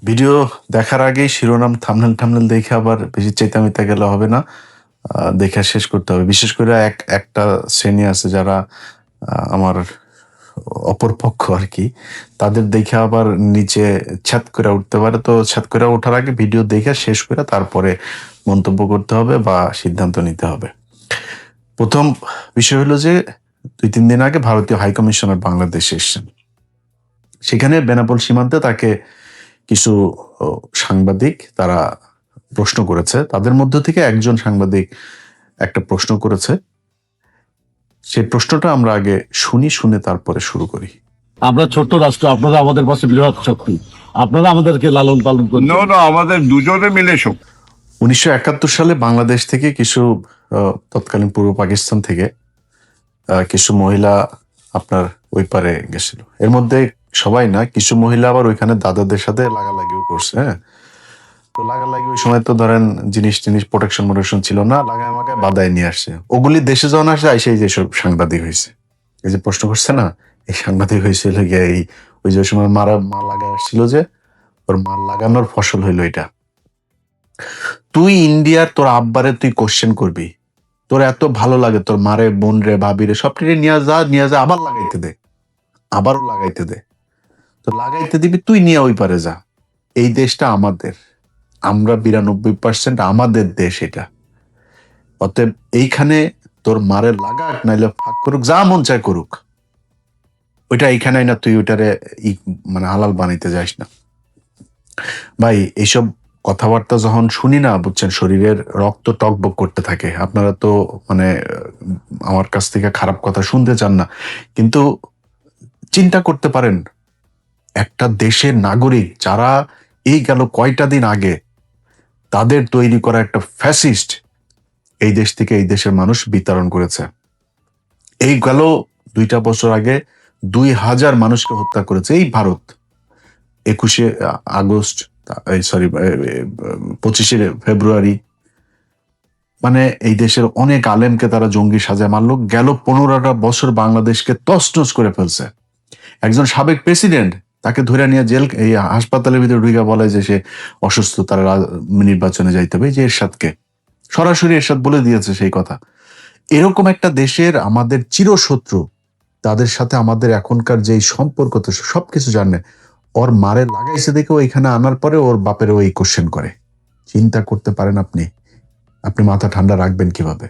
Video দেখার আগেই শিরোনাম থাম্বনেল দেখে আবার বেশি চেতামিতা গেলে হবে না। দেখা শেষ করতে হবে। বিশেষ করে একটা শ্রেণী আছে যারা আমার অপর পক্ষ আর কি, তাদের দেখে আবার নিচে ছ্যাদ করে উঠতে পারে। তো ছ্যাদ করে ওঠার আগে ভিডিও দেখে শেষ করে তারপরে মন্তব্য করতে হবে বা সিদ্ধান্ত নিতে হবে। প্রথম বিষয় হলো যে 2-3 দিন আগে ভারতীয় হাইকমিশনার বাংলাদেশে এসেছেন। সেখানে বেনাপোল সীমান্তে তাকে কিছু সাংবাদিক তারা প্রশ্ন করেছে। তাদের মধ্য থেকে একজন সাংবাদিক একটা প্রশ্ন করেছে। সেই প্রশ্নটা আমরা আগে শুনে তারপরে শুরু করি। আমরা ছোট্ট রাষ্ট্র, আপনারা আমাদের পাশে বৃহৎ শক্তি, আপনারা আমাদেরকে লালন পালন করেন। আমাদের দুজনে মিলে 1971 সালে বাংলাদেশ থেকে কিছু তৎকালীন পূর্ব পাকিস্তান থেকে কিছু মহিলা আপনার ওই পারে গেছিল। এর মধ্যে সবাই না, কিছু মহিলা আবার ওইখানে দাদাদের সাথে লাগালাগিও করছে। হ্যাঁ, তো লাগালাগি ওই সময় তো ধরেন জিনিস প্রোটেকশন ছিল না, লাগায় মাগায় বাদায় নিয়ে আসছে। ওগুলি দেশে যখন আসে আইসে এই যে সব সাংবাদিক হয়েছে, এই যে প্রশ্ন করছে না, এই সাংবাদিক হয়েছিল গিয়ে এই ওই যে সময় মাল লাগায় আসছিল, যে ওর মাল লাগানোর ফসল হইলো এটা। তুই ইন্ডিয়ার তোর আব্বারে তুই কোশ্চেন করবি, তোর এত ভালো লাগে তোর মারে বোন রে ভাবি রে সবটি নিয়ে যা আবার লাগাইতে দে, আবারও লাগাইতে দে। তো লাগাইতে দিবি, তুই নিয়ে ওই পারে যা। এই দেশটা আমাদের, আমরা 92% আমাদের দেশ এটা। অতএব এইখানে তোর মারে লাগাক নাইলে ফাঁক করুক, যা মন চায় করুক, ওইটা এইখানে না, তুই ওইটারে মানে হালাল বানাইতে যাস না। ভাই এইসব কথাবার্তা যখন শুনি না, বুঝছেন, শরীরের রক্ত টকবক করতে থাকে। আপনারা তো মানে আমার কাছ থেকে খারাপ কথা শুনতে চান না, কিন্তু চিন্তা করতে পারেন একটা দেশের নাগরিক যারা এই গেল কয়টা দিন আগে তাদের তৈরি করা একটা ফ্যাসিস্ট এই দেশ থেকে এই দেশের মানুষ বিতরণ করেছে। এই গেল 2টা বছর আগে 2000 মানুষকে হত্যা করেছে এই ভারত। 21শে আগস্ট, সরি 25শে ফেব্রুয়ারি, মানে এই দেশের অনেক আলেমকে তারা জঙ্গি সাজায় মারলো। গেল 15টা বছর বাংলাদেশকে তছনছ করে ফেলছে। একজন সাবেক প্রেসিডেন্ট, তাকে ধরে নিয়ে জেল এই হাসপাতালের ভিতরে ঢুকে বলে যে সে অসুস্থ, তারা নির্বাচনে যাইতে হবে। যে এরশাদকে সরাসরি এরশাদ বলে দিয়েছে সেই কথা। এরকম একটা দেশের আমাদের চিরশত্রু, তাদের সাথে আমাদের এখনকার যেই সম্পর্ক, তো সবকিছু জানে। ওর মারে লাগাইছে দেখে এখানে আনার পরে ওর বাপের ওই কোশ্চেন করে। চিন্তা করতে পারেন আপনি মাথা ঠান্ডা রাখবেন কিভাবে?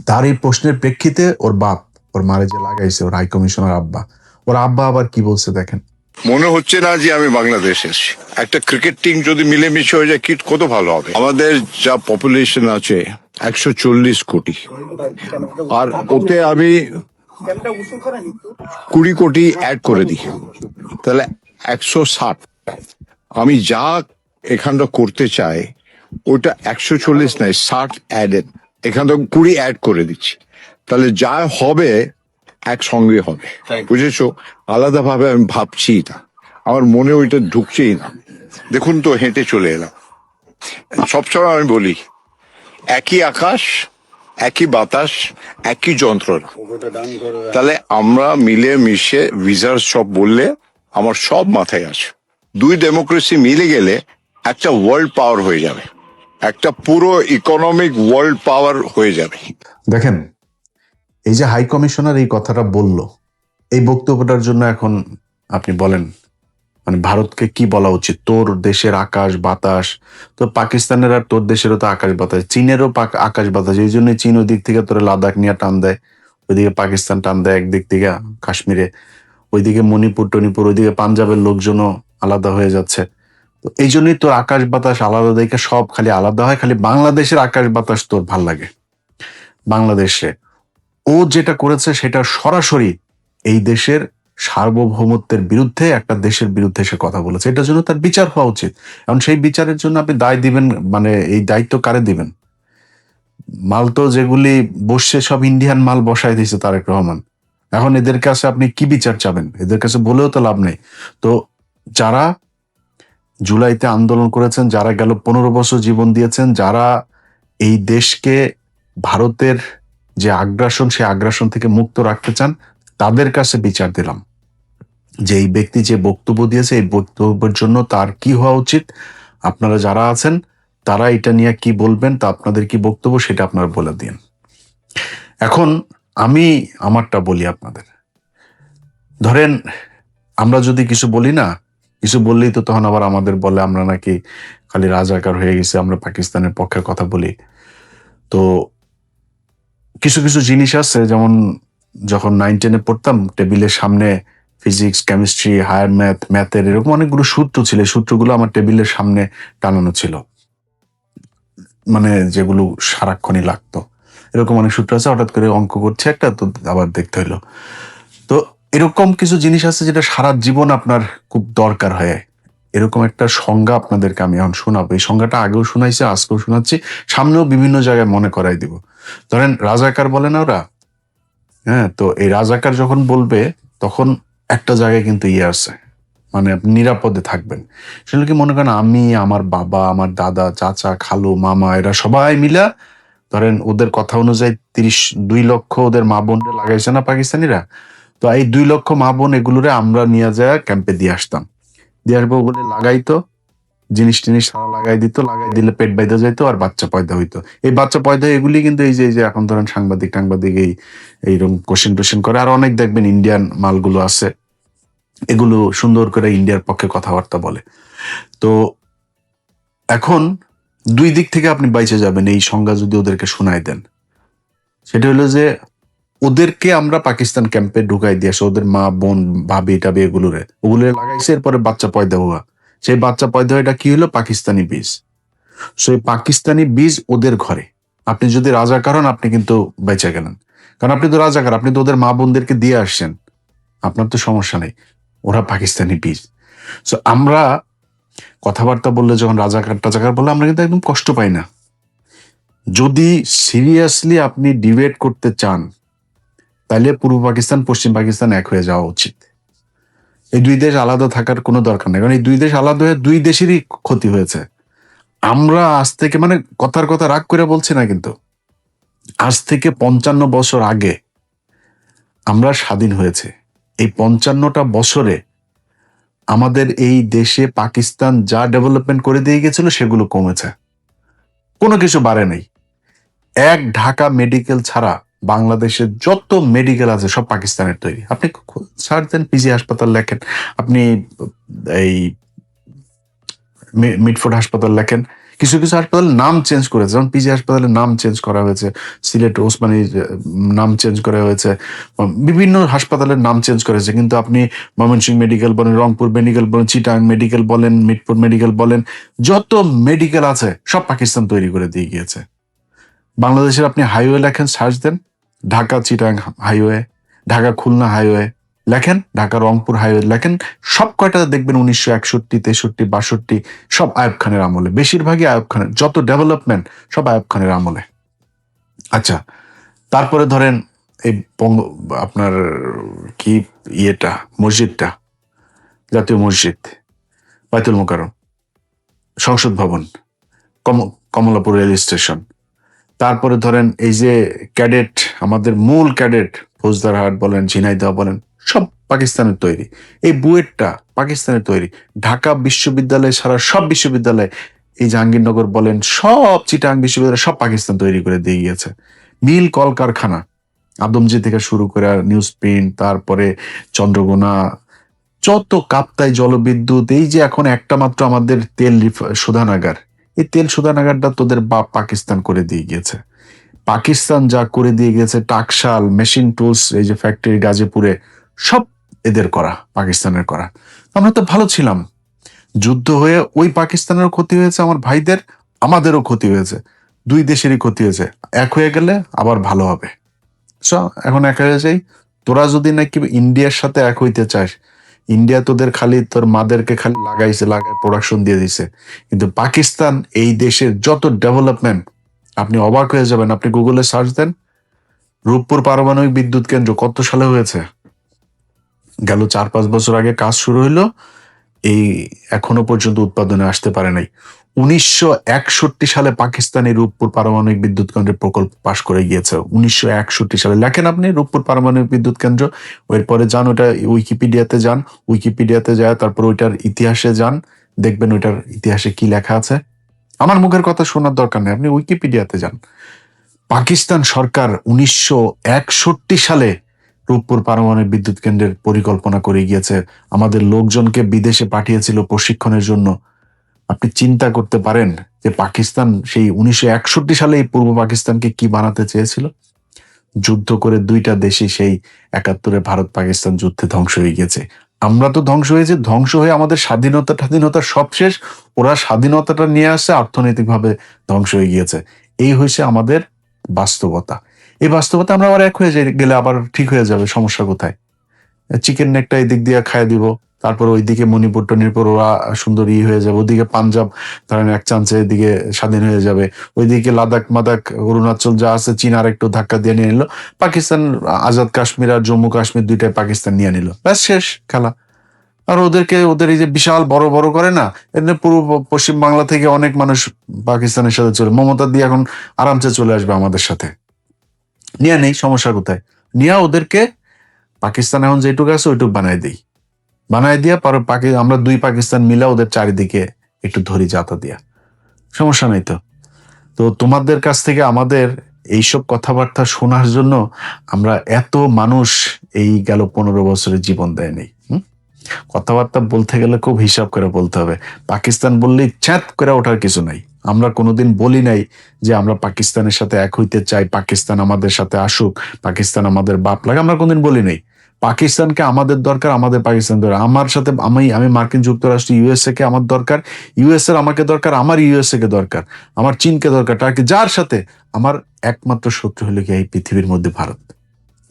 তার এই প্রশ্নের প্রেক্ষিতে ওর বাপ ওর মারে যে লাগাইছে, ওর হাই কমিশনার আব্বা, ওর আব্বা আবার কি বলছে দেখেন। মনে হচ্ছে না যে আমি বাংলাদেশে এসেছি। একটা ক্রিকেট টিম যদি মিলেমিশে হয়ে যায় কি কত ভালো হবে। আমাদের যা পপুলেশন আছে 140 কোটি, আর ওতে আমি 20 কোটি অ্যাড করে দিই, তাহলে 160। আমি যা এখানটা করতে চাই ওটা 140 নয়, 60 অ্যাডেড, এখান থেকে 20 অ্যাড করে দিচ্ছি, তাহলে যা হবে একসঙ্গে হবে। বুঝেছো? আলাদা ভাবে আমি ভাবছি না, আমার মনে ওইটা ঢুকছেই না। দেখুন তো, হেঁটে চলে এলাম। সবসময় আমি বলি একই আকাশ, একই বাতাস, একই যন্ত্রণা। তাহলে আমরা মিলে মিশে ভিসার সব বললে আমার সব মাথায় আছে। 2 ডেমোক্রেসি মিলে গেলে একটা ওয়ার্ল্ড পাওয়ার হয়ে যাবে, একটা পুরো ইকোনমিক ওয়ার্ল্ড পাওয়ার হয়ে যাবে। দেখেন, এই যে হাই কমিশনার এই কথাটা বলল, এই বক্তব্যটার জন্য এখন আপনি বলেন মানে ভারতকে কি বলা উচিত? তোর দেশের আকাশ বাতাস, তো পাকিস্তানের আর তোর দেশেরও তো আকাশ বাতাস, চীনেরও আকাশ বাতাস। এই জন্য চীন ওই দিক থেকে তোর লাদাখ নিয়ে টান দেয়, ওইদিকে পাকিস্তান টান দেয় একদিক থেকে কাশ্মীরে, ওইদিকে মণিপুর টনিপুর, ওইদিকে পাঞ্জাবের লোকজনও আলাদা হয়ে যাচ্ছে। তো এই জন্যই তোর আকাশ বাতাস আলাদা দেখে সব খালি আলাদা হয়। খালি বাংলাদেশের আকাশ বাতাস তোর ভাল লাগে। বাংলাদেশে ও যেটা করেছে সেটা সরাসরি এই দেশের সার্বভৌমত্বের বিরুদ্ধে, একটা দেশের বিরুদ্ধে সে কথা বলেছে। এটার জন্য তার বিচার হওয়া উচিত। এখন সেই বিচারের জন্য আপনি দায় দিবেন, মানে এই দায়িত্ব কারে দিবেন? মাল তো যেগুলি বসছে সব ইন্ডিয়ান মাল বসায় দিয়েছে তারেক রহমান। এখন এদের কাছে আপনি কি বিচার চাবেন? এদের কাছে বলেও তো লাভ নেই। তো যারা জুলাইতে আন্দোলন করেছেন, যারা গেল 15 বছর জীবন দিয়েছেন, যারা এই দেশকে ভারতের যে আগ্রাসন, সেই আগ্রাসন থেকে মুক্ত রাখতে চান, তাদের কাছে বিচার দিলাম। যে এই ব্যক্তি যে বক্তব্য দিয়েছে এই বক্তব্যের জন্য তার কি হওয়া উচিত, আপনারা যারা আছেন তারা এটা নিয়ে কি বলবেন, তা আপনাদের কি বক্তব্য সেটা আপনারা বলে দিন। এখন আমি আমারটা বলি আপনাদের। ধরেন আমরা যদি কিছু বলি না, কিছু বললেই তো তখন আবার আমাদের বলে আমরা নাকি খালি রাজাকার হয়ে গেছি, আমরা পাকিস্তানের পক্ষে কথা বলি। তো কিছু কিছু জিনিস আছে, যেমন যখন 9-10-এ পড়তাম টেবিলের সামনে ফিজিক্স, কেমিস্ট্রি, হায়ার ম্যাথের এরকম অনেকগুলো সূত্র ছিল। এই সূত্রগুলো আমার টেবিলের সামনে টানানো ছিল, মানে যেগুলো সারাক্ষণই লাগতো। এরকম অনেক সূত্র আছে, হঠাৎ করে অঙ্ক করছে একটা, তো আবার দেখতে হইলো। তো এরকম কিছু জিনিস আছে যেটা সারা জীবন আপনার খুব দরকার হয়। এরকম একটা সংজ্ঞা আপনাদেরকে আমি এখন শোনাবো। এই সংজ্ঞাটা আগেও শোনাইছি, আজকেও শোনাচ্ছি, সামনেও বিভিন্ন জায়গায় মনে করাই দিব। ধরেন রাজাকার বলে না ওরা, হ্যাঁ, তো এই রাজাকার যখন বলবে তখন একটা জায়গায় কিন্তু আছে, মানে আপনি নিরাপদে থাকবেন। সেটা কি মনে করেন আমি, আমার বাবা, আমার দাদা, চাচা, খালু, মামা, এরা সবাই মিলা ধরেন ওদের কথা অনুযায়ী 2 লক্ষ ওদের মা বোনরে লাগাইছে না পাকিস্তানিরা, তো এই 2 লক্ষ মা বোন এগুলোরে আমরা নিয়ে যায় ক্যাম্পে দিয়ে আসতাম, দিয়ে আসবো বলে লাগাইতো, জিনিস টিনিস সারা লাগাই দিত, লাগাই দিলে পেট বাইতে যাইতো আর বাচ্চা পয়দা হইতো। এই বাচ্চা পয়দা এগুলি কিন্তু এই যে এখন ধরেন সাংবাদিক টাংবাদিক এইরকম কোশ্চেন টোশ্চেন করে, আর অনেক দেখবেন ইন্ডিয়ান মালগুলো আছে, এগুলো সুন্দর করে ইন্ডিয়ার পক্ষে কথাবার্তা বলে। তো এখন 2 দিক থেকে আপনি বাইচে যাবেন এই সংজ্ঞা যদি ওদেরকে শোনাই দেন। সেটা হলো যে ওদেরকে আমরা পাকিস্তান ক্যাম্পে ঢুকাই দিয়েছে, ওদের মা বোন ভাবি টাবি ওগুলোরে লাগাইছে, এরপরে বাচ্চা পয়দা হওয়া, সেই বাচ্চা পয়দা এটা কি হলো, পাকিস্তানি বীজ। সেই পাকিস্তানি বীজ ওদের ঘরে। আপনি যদি রাজাকার হন আপনি কিন্তু বেঁচে গেলেন, কারণ আপনি তো রাজাকার, আপনি তো ওদের মা বোনদেরকে দিয়ে আসছেন, আপনার তো সমস্যা নেই, ওরা পাকিস্তানি বীজ। সো আমরা কথাবার্তা বললে যখন রাজাকার টাজাকার বললে আমরা কিন্তু একদম কষ্ট পাই না। যদি সিরিয়াসলি আপনি ডিবেট করতে চান তাহলে পূর্ব পাকিস্তান পশ্চিম পাকিস্তান এক হয়ে যাওয়া উচিত। এই 2 দেশ আলাদা থাকার কোনো দরকার নেই, কারণ এই 2 দেশ আলাদা হয়ে 2 দেশেরই ক্ষতি হয়েছে। আমরা আজ থেকে, মানে কথার কথা রাগ করে বলছি না, কিন্তু আজ থেকে 55 বছর আগে আমরা স্বাধীন হয়েছে। এই 55টা বছরে আমাদের এই দেশে পাকিস্তান যা ডেভেলপমেন্ট করে দিয়ে গেছিল সেগুলো কমেছে, কোনো কিছু বাড়ে নাই। এক ঢাকা মেডিকেল ছাড়া বাংলাদেশের যত মেডিকেল আছে সব পাকিস্তানের তৈরি। আপনি সার্চ দেন, পিজি হাসপাতাল লেখেন, আপনি এই মিটফোর্ড হাসপাতাল লেখেন, কিছু কিছু হাসপাতালের নাম চেঞ্জ করেছে, যেমন পিজি হাসপাতালের নাম চেঞ্জ করা হয়েছে, সিলেট ওসমানীর নাম চেঞ্জ করা হয়েছে, বিভিন্ন হাসপাতালের নাম চেঞ্জ করেছে, কিন্তু আপনি ময়মনসিংহ মেডিকেল বলেন, রংপুর মেডিকেল বলেন, চিটাং মেডিকেল বলেন, মিটফোর্ড মেডিকেল বলেন, যত মেডিকেল আছে সব পাকিস্তান তৈরি করে দিয়ে গিয়েছে। বাংলাদেশের আপনি হাইওয়ে লেখেন, সার্চ দেন, ঢাকা চিটাং হাইওয়ে, ঢাকা খুলনা হাইওয়ে লেখেন, ঢাকা রংপুর হাইওয়ে লেখেন, সব কয়টা দেখবেন 1961, 63, 62 সব আইয়ুব খানের আমলে, বেশিরভাগই আইয়ুব খানের, যত ডেভেলপমেন্ট সব আইয়ুব খানের আমলে। আচ্ছা, তারপরে ধরেন এই আপনার কি ইয়েটা, মসজিদটা, জাতীয় মসজিদ, বাইতুল মোকাররম, সংসদ ভবন, কমলাপুর রেল স্টেশন, তারপরে ধরেন এই যে ক্যাডেট, আমাদের মূল ক্যাডেট ফৌজদারহাট বলেন, ঝিনাইদহ বলেন, সব পাকিস্তানের তৈরি। এই বুয়েটটা পাকিস্তানের তৈরি। ঢাকা বিশ্ববিদ্যালয় ছাড়া সব বিশ্ববিদ্যালয়, এই জাহাঙ্গীরনগর বলেন, সব চিটাং বিশ্ববিদ্যালয় সব পাকিস্তান তৈরি করে দিয়ে গিয়েছে। মিল কলকারখানা আদমজি থেকে শুরু করে নিউজ প্রিন্ট, তারপরে চন্দ্রগোনা, যত কাপ্তাই জলবিদ্যুৎ, এই যে এখন একটা মাত্র আমাদের তেল শোধানাগার, এই তেল শোধানাগারটা তোদের বাপ পাকিস্তান করে দিয়ে গিয়েছে। পাকিস্তান যা করে দিয়ে গেছে, টাকশাল, মেশিন টুলস, এই যে ফ্যাক্টরি গাজীপুরে, সব এদের করা, পাকিস্তানের করা। আমরা তো ভালো ছিলাম, যুদ্ধ হয়ে ওই পাকিস্তানেরও ক্ষতি হয়েছে, আমার ভাইদের, আমাদেরও ক্ষতি হয়েছে, 2 দেশেরই ক্ষতি হয়েছে। এক হয়ে গেলে আবার ভালো হবে। এখন এক হয়ে যাই। তোরা যদি নাকি ইন্ডিয়ার সাথে এক হইতে চাস, ইন্ডিয়া তোদের খালি তোর মাদেরকে খালি লাগাইছে, লাগায় প্রোডাকশন দিয়ে দিছে, কিন্তু পাকিস্তান এই দেশের যত ডেভেলপমেন্ট আপনি অবাক হয়ে যাবেন। আপনি গুগলে সার্চ দেন, রূপপুর পারমাণবিক বিদ্যুৎ কেন্দ্র কত সালে হয়েছে, গেল 4-5 বছর আগে কাজ শুরু হইলো, এই এখনো পর্যন্ত উৎপাদনে আসতে পারে নাই। 1961 সালে পাকিস্তানি রূপপুর পারমাণবিক বিদ্যুৎ কেন্দ্রের প্রকল্প পাশ করে গিয়েছে। 1961 সালে লেখেন আপনি রূপপুর পারমাণবিক বিদ্যুৎ কেন্দ্র, এরপরে যান ওটা উইকিপিডিয়াতে যান, উইকিপিডিয়াতে যায় তারপর ওইটার ইতিহাসে যান, দেখবেন ওইটার ইতিহাসে কি লেখা আছে। আমার মুখের কথা শোনার দরকার নেই, আপনি উইকিপিডিয়াতে যান। পাকিস্তান সরকার 1961 সালে রূপপুর পারমাণবিক বিদ্যুৎ কেন্দ্রের পরিকল্পনা করে গিয়েছে, আমাদের লোকজনকে বিদেশে পাঠিয়েছিল প্রশিক্ষণের জন্য। আপনি চিন্তা করতে পারেন যে পাকিস্তান সেই 1961 সালে এই পূর্ব পাকিস্তানকে কি বানাতে চেয়েছিল। যুদ্ধ করে দুইটা দেশই সেই 71-এ ভারত পাকিস্তান যুদ্ধে ধ্বংস হয়ে গেছে। আমরা তো ধ্বংস হয়েছে, ধ্বংস হয়ে আমাদের স্বাধীনতা সব শেষ। ওরা স্বাধীনতাটা নিয়ে আসছে, অর্থনৈতিকভাবে ধ্বংস হয়ে গিয়েছে। এই হয়েছে আমাদের বাস্তবতা। এই বাস্তবতা আমরা আবার এক হয়ে গেলে আবার ঠিক হয়ে যাবে, সমস্যা কোথায়? চিকেন নেকটা এই দিক দিয়ে খাইয়ে দিব, তারপর ওইদিকে মণিপুর টনিপুর ওরা সুন্দর হয়ে যাবে, ওদিকে পাঞ্জাব ধরেন এক চান্সে এদিকে স্বাধীন হয়ে যাবে, ওইদিকে লাদাখ মাদাখ অরুণাচল যা আছে চীন আর একটু ধাক্কা দিয়ে নিয়ে নিল, পাকিস্তান আজাদ কাশ্মীর আর জম্মু কাশ্মীর দুইটাই পাকিস্তান নিয়ে নিল, ব্যাস শেষ খেলা। আর ওদের এই যে বিশাল বড় বড় করে না, এদের পূর্ব পশ্চিম বাংলা থেকে অনেক মানুষ পাকিস্তানের সাথে চলে, মমতা দিয়ে এখন আরামসে চলে আসবে আমাদের সাথে, নিয়ে নেই, সমস্যা কোথায়? নিয়ে ওদেরকে পাকিস্তান এখন যেটুকু আছে ওইটুকু বানাই দিয়া পরে আমরা দুই পাকিস্তান মিলা ওদের চারিদিকে একটু ধরি যাতা দিয়া, সমস্যা নেই তো। তো তোমাদের কাছ থেকে আমাদের এইসব কথাবার্তা শোনার জন্য আমরা এত মানুষ এই গেল 15 বছরের জীবন দেয়নি। কথাবার্তা বলতে গেলে খুব হিসাব করে বলতে হবে। পাকিস্তান বললেই ছ্যাঁত করে ওঠার কিছু নাই। আমরা কোনোদিন বলি নাই যে আমরা পাকিস্তানের সাথে এক হইতে চাই, পাকিস্তান আমাদের সাথে আসুক, পাকিস্তান আমাদের বাপ লাগে, আমরা কোনোদিন বলি নাই। পাকিস্তানকে আমাদের দরকার, আমাদের পাকিস্তান দরকার। আমার সাথে আমি মার্কিন যুক্তরাষ্ট্র ইউএসএ কে আমার দরকার, ইউএসএ আমাকে দরকার, আমার ইউএসএ কে দরকার, আমার চীনকে দরকার, টার্কি, যার সাথে আমার একমাত্র শত্রু হলো কি এই পৃথিবীর মধ্যে ভারত।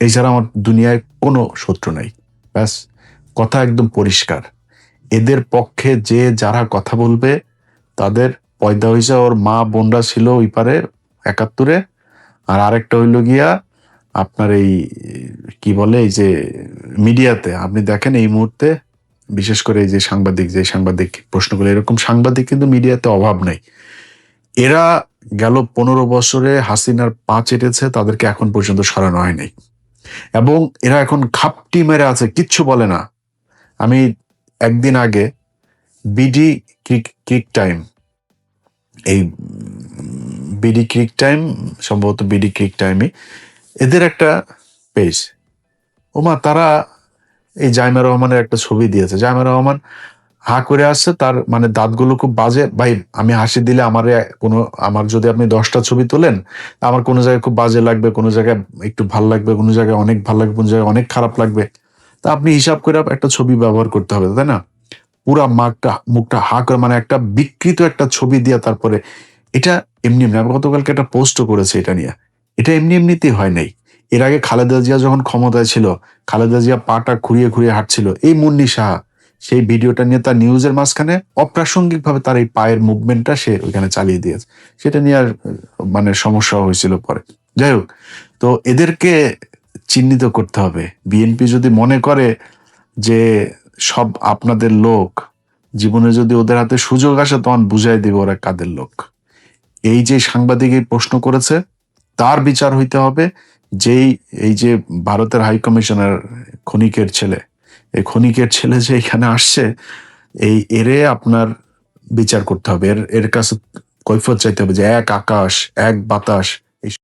এছাড়া আমার দুনিয়ায় কোনো শত্রু নাই। ব্যাস, কথা একদম পরিষ্কার। এদের পক্ষে যে যারা কথা বলবে তাদের পয়দা হয়েছে, ওর মা বোনরা ছিল ওই পারে 71-এ, আর আরেকটা হইল গিয়া আপনার এই কি বলে এই যে মিডিয়াতে আপনি দেখেন এই মুহূর্তে, বিশেষ করে এই যে সাংবাদিক প্রশ্ন করে, এরকম সাংবাদিক কিন্তু মিডিয়াতে অভাব নেই। এরা গেল 15 বছরে হাসিনার পা চেটেছে, তাদেরকে এখন পর্যন্ত সরানো হয়নি এবং এরা এখন খাপটি মেরে আছে, কিচ্ছু বলে না। আমি একদিন আগে বিডি ক্রিক টাইম, এই বিডি ক্রিক টাইম, সম্ভবত বিডি ক্রিক টাইমে এদের একটা পেজ, ওমা তারা এই জাইমা রহমানের একটা ছবি দিয়েছে। জাইমা রহমান হা করে আসছে, তার মানে দাঁতগুলো খুব বাজে। ভাই আমি হাসি দিলে আমার যদি আপনি 10টা ছবি তোলেন, আমার কোনো জায়গায় খুব বাজে লাগবে, কোনো জায়গায় একটু ভাল লাগবে, কোনো জায়গায় অনেক ভাল লাগবে, কোনো জায়গায় অনেক খারাপ লাগবে। তা আপনি হিসাব করে একটা ছবি ব্যবহার করতে হবে, তাই না? পুরা মুখটা হা করে মানে একটা বিকৃত একটা ছবি দিয়া তারপরে এটা এমনি এমনি, আমি গতকালকে একটা পোস্টও করেছে এটা নিয়ে। এটা এমনি এমনিতেই হয় নাই। এর আগে খালেদা জিয়া যখন ক্ষমতায় ছিল, খালেদা জিয়া পাটা ঘুরিয়ে ঘুরিয়ে হাঁটছিল, এই মুন্নি সাহা সেই ভিডিওটা নিয়ে তার নিউজের মাঝখানে অপ্রাসঙ্গিক ভাবে তার এই পায়ের মুভমেন্টটা সে ওইখানে চালিয়ে দিয়েছে। সেটা নিয়ে আর মানে সমস্যা হয়েছিল পরে। যাই হোক, তো এদেরকে চিহ্নিত করতে হবে। বিএনপি যদি মনে করে যে সব আপনাদের লোক, জীবনে যদি ওদের হাতে সুযোগ আসে তখন বুঝাই দিবে ওরা কাদের লোক। এই যে সাংবাদিক এই প্রশ্ন করেছে তার বিচার হইতে হবে। এই যে ভারতের হাই কমিশনার খনিকের ছেলে, এই খনিকের ছেলে যে এখানে আসছে, এরে আপনার বিচার করতে হবে। এর কাছে কৈফিয়ত চাইতে হবে যে এক আকাশ এক বাতাস